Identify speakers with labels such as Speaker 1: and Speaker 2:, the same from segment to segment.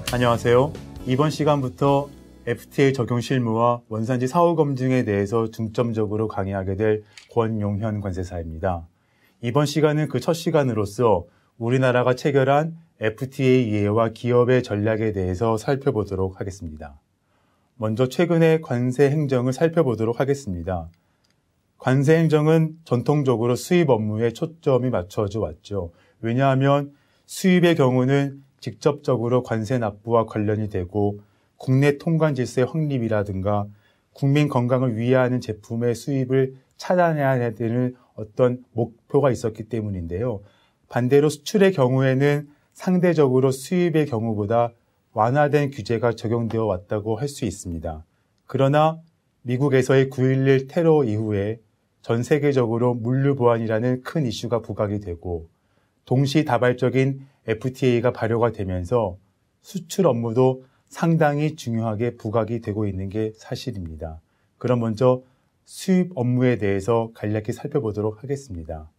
Speaker 1: 안녕하세요. 이번 시간부터 FTA 적용 실무와 원산지 사후 검증에 대해서 중점적으로 강의하게 될 권용현 관세사입니다. 이번 시간은 그 첫 시간으로서 우리나라가 체결한 FTA 이해와 기업의 전략에 대해서 살펴보도록 하겠습니다. 먼저 최근의 관세 행정을 살펴보도록 하겠습니다. 관세 행정은 전통적으로 수입 업무에 초점이 맞춰져 왔죠. 왜냐하면 수입의 경우는 직접적으로 관세 납부와 관련이 되고 국내 통관 질서의 확립이라든가 국민 건강을 위하는 제품의 수입을 차단해야 되는 어떤 목표가 있었기 때문인데요. 반대로 수출의 경우에는 상대적으로 수입의 경우보다 완화된 규제가 적용되어 왔다고 할 수 있습니다. 그러나 미국에서의 9.11 테러 이후에 전 세계적으로 물류 보안이라는 큰 이슈가 부각이 되고 동시다발적인 FTA가 발효가 되면서 수출 업무도 상당히 중요하게 부각이 되고 있는 게 사실입니다. 그럼 먼저 수입 업무에 대해서 간략히 살펴보도록 하겠습니다.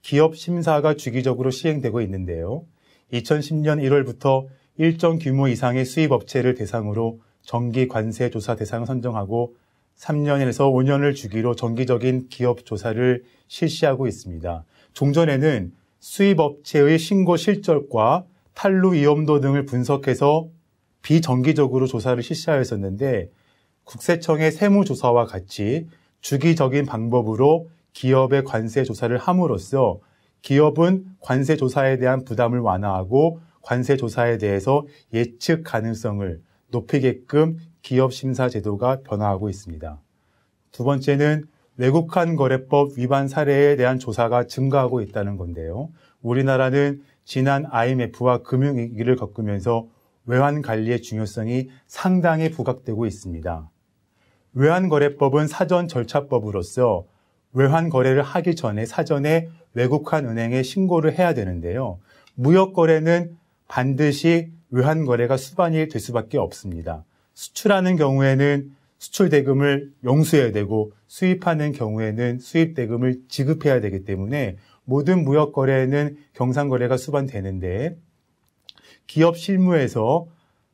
Speaker 1: 기업 심사가 주기적으로 시행되고 있는데요. 2010년 1월부터 일정 규모 이상의 수입 업체를 대상으로 정기 관세 조사 대상을 선정하고 3년에서 5년을 주기로 정기적인 기업 조사를 실시하고 있습니다. 종전에는 수입 업체의 신고 실적과 탈루 위험도 등을 분석해서 비정기적으로 조사를 실시하였었는데 국세청의 세무조사와 같이 주기적인 방법으로 기업의 관세 조사를 함으로써 기업은 관세 조사에 대한 부담을 완화하고 관세 조사에 대해서 예측 가능성을 높이게끔 기업 심사 제도가 변화하고 있습니다. 두 번째는 외국환 거래법 위반 사례에 대한 조사가 증가하고 있다는 건데요. 우리나라는 지난 IMF와 금융위기를 겪으면서 외환 관리의 중요성이 상당히 부각되고 있습니다. 외환 거래법은 사전 절차법으로서 외환 거래를 하기 전에 사전에 외국환 은행에 신고를 해야 되는데요. 무역 거래는 반드시 외환 거래가 수반이 될 수밖에 없습니다. 수출하는 경우에는 수출 대금을 용수해야 되고 수입하는 경우에는 수입 대금을 지급해야 되기 때문에 모든 무역 거래는 경상 거래가 수반되는데 기업 실무에서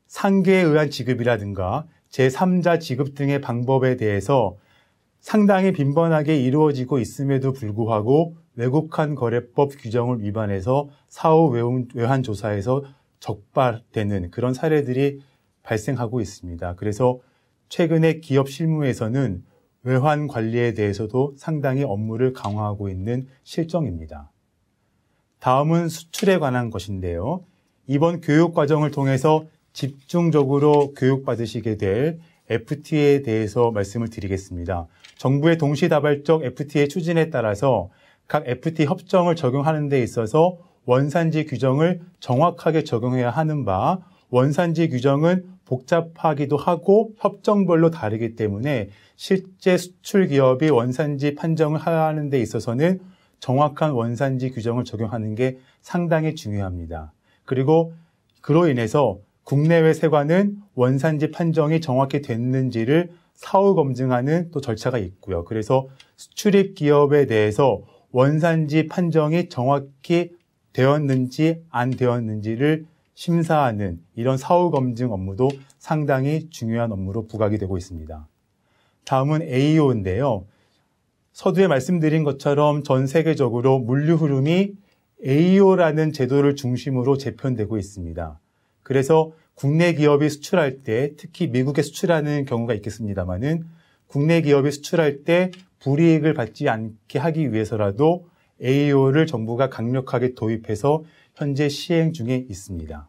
Speaker 1: 상계에 의한 지급이라든가 제3자 지급 등의 방법에 대해서 상당히 빈번하게 이루어지고 있음에도 불구하고 외국환 거래법 규정을 위반해서 사후 외환 조사에서 적발되는 그런 사례들이 발생하고 있습니다. 그래서 최근에 기업 실무에서는 외환 관리에 대해서도 상당히 업무를 강화하고 있는 실정입니다. 다음은 수출에 관한 것인데요. 이번 교육 과정을 통해서 집중적으로 교육받으시게 될 FTA에 대해서 말씀을 드리겠습니다. 정부의 동시다발적 FTA 추진에 따라서 각 FTA 협정을 적용하는 데 있어서 원산지 규정을 정확하게 적용해야 하는 바 원산지 규정은 복잡하기도 하고 협정별로 다르기 때문에 실제 수출 기업이 원산지 판정을 하는 데 있어서는 정확한 원산지 규정을 적용하는 게 상당히 중요합니다. 그리고 그로 인해서 국내외 세관은 원산지 판정이 정확히 됐는지를 사후 검증하는 또 절차가 있고요. 그래서 수출입 기업에 대해서 원산지 판정이 정확히 되었는지 안 되었는지를 심사하는 이런 사후 검증 업무도 상당히 중요한 업무로 부각이 되고 있습니다. 다음은 AEO인데요. 서두에 말씀드린 것처럼 전 세계적으로 물류 흐름이 AEO라는 제도를 중심으로 재편되고 있습니다. 그래서 국내 기업이 수출할 때 특히 미국에 수출하는 경우가 있겠습니다만은 국내 기업이 수출할 때 불이익을 받지 않게 하기 위해서라도 AEO를 정부가 강력하게 도입해서 현재 시행 중에 있습니다.